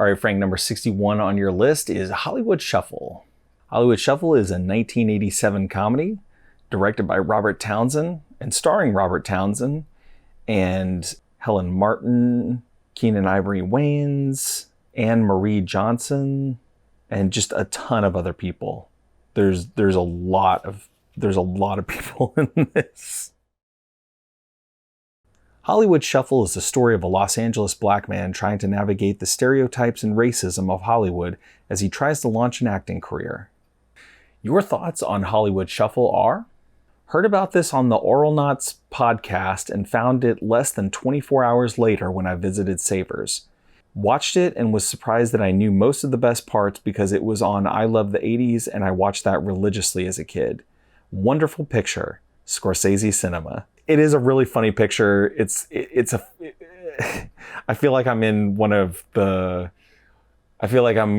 All right, Frank, number 61 on your list is Hollywood Shuffle. Hollywood Shuffle is a 1987 comedy directed by Robert Townsend and starring Robert Townsend and Helen Martin, Keenan Ivory Wayans, Anne Marie Johnson, and just a ton of other people. There's a lot of people in this. Hollywood Shuffle is the story of a Los Angeles black man trying to navigate the stereotypes and racism of Hollywood as he tries to launch an acting career. Your thoughts on Hollywood Shuffle are? Heard about this on the Oral Knots podcast and found it less than 24 hours later when I visited Savers. Watched it and was surprised that I knew most of the best parts because it was on I Love the 80s and I watched that religiously as a kid. Wonderful picture. Scorsese cinema. It is a really funny picture. I feel like I'm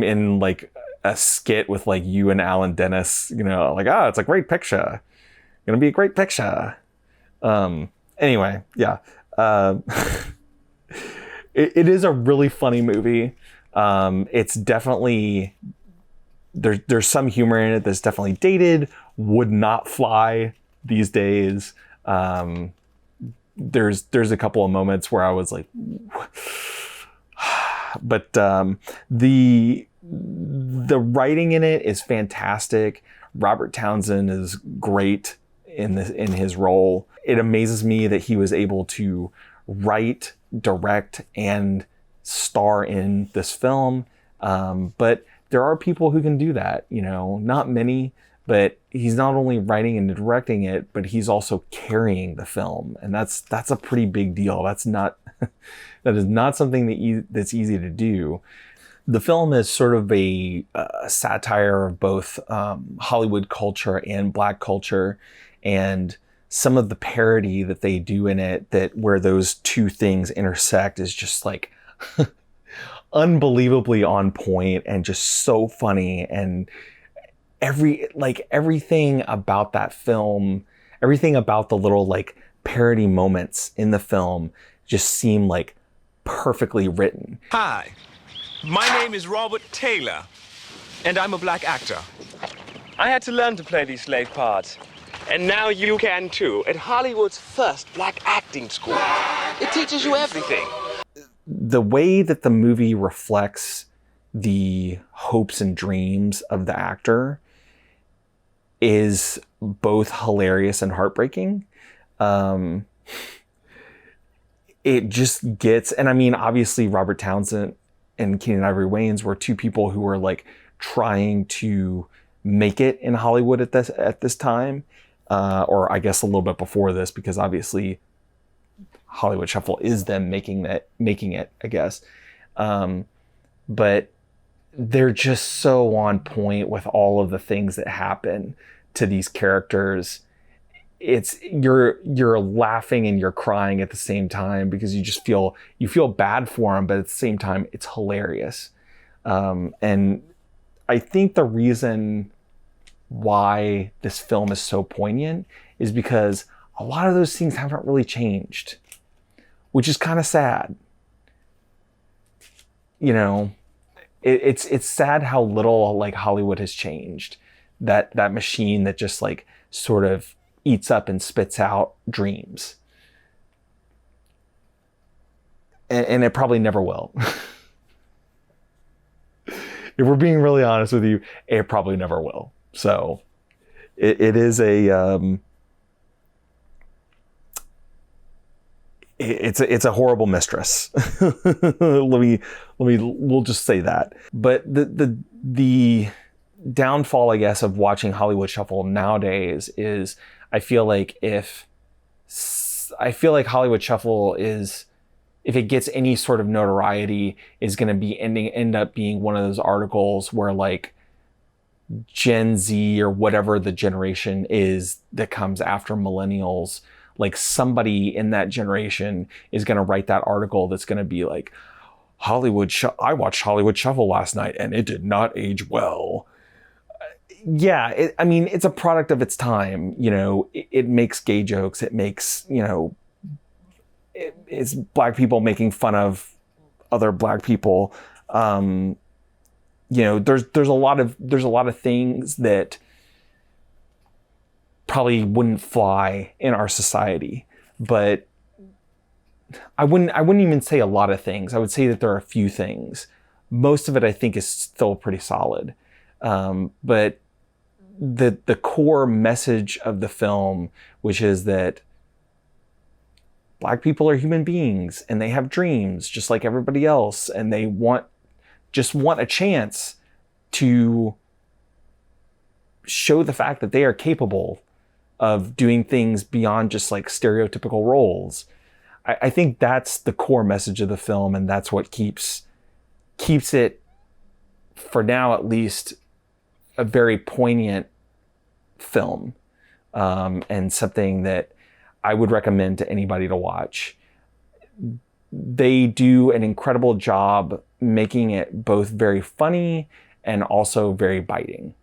in like a skit with like you and Alan Dennis, like, it's a great picture. Gonna be a great picture. Anyway, yeah. It is a really funny movie. It's definitely, there's some humor in it that's definitely dated, would not fly these days. There's a couple of moments where I was like, but the writing in it is fantastic. Robert Townsend is great in his role. It amazes me that he was able to write, direct, and star in this film. But there are people who can do that, not many. But he's not only writing and directing it, but he's also carrying the film, and that's a pretty big deal. That is not something that's easy to do. The film is sort of a satire of both Hollywood culture and Black culture, and some of the parody that they do in it, that where those two things intersect, is just like unbelievably on point and just so funny. And everything about that film, everything about the little like parody moments in the film just seem like perfectly written. Hi, my name is Robert Taylor, and I'm a black actor. I had to learn to play these slave parts, and now you can too, at Hollywood's first black acting school. It teaches you everything. The way that the movie reflects the hopes and dreams of the actor is both hilarious and heartbreaking. It just gets, and I mean, obviously Robert Townsend and Keenan Ivory Wayans were two people who were like trying to make it in Hollywood at this time, or I guess a little bit before this, because obviously Hollywood Shuffle is them making it, I guess. But they're just so on point with all of the things that happen to these characters. You're laughing and you're crying at the same time, because you feel bad for them, but at the same time it's hilarious. And I think the reason why this film is so poignant is because a lot of those things haven't really changed, which is kind of sad. It's sad how little like Hollywood has changed. That machine that just like sort of eats up and spits out dreams. And it probably never will. If we're being really honest with you, it probably never will. So it is it's a horrible mistress. We'll just say that. But the downfall, I guess, of watching Hollywood Shuffle nowadays is I feel like Hollywood Shuffle is, if it gets any sort of notoriety, is going to be end up being one of those articles where like Gen Z or whatever the generation is that comes after millennials, like somebody in that generation is going to write that article that's going to be like, I watched Hollywood Shuffle last night and it did not age well. Yeah, it's a product of its time. It makes gay jokes. It makes, it's black people making fun of other black people. There's a lot of things that probably wouldn't fly in our society, but I wouldn't even say a lot of things. I would say that there are a few things. Most of it, I think, is still pretty solid. But the core message of the film, which is that Black people are human beings and they have dreams just like everybody else, and they just want a chance to show the fact that they are capable of doing things beyond just like stereotypical roles. I think that's the core message of the film, and that's what keeps it, for now at least, a very poignant film, and something that I would recommend to anybody to watch. They do an incredible job making it both very funny and also very biting.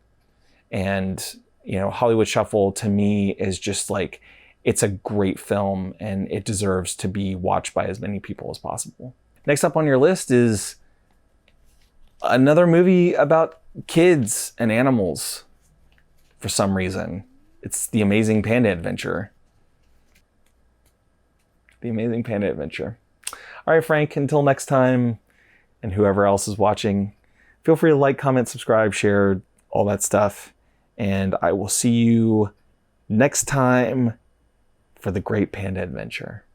And, Hollywood Shuffle to me is just like, it's a great film and it deserves to be watched by as many people as possible. Next up on your list is another movie about kids and animals for some reason. It's The Amazing Panda Adventure. The Amazing Panda Adventure. All right, Frank, until next time, and whoever else is watching, feel free to like, comment, subscribe, share, all that stuff. And I will see you next time for the Great Panda Adventure.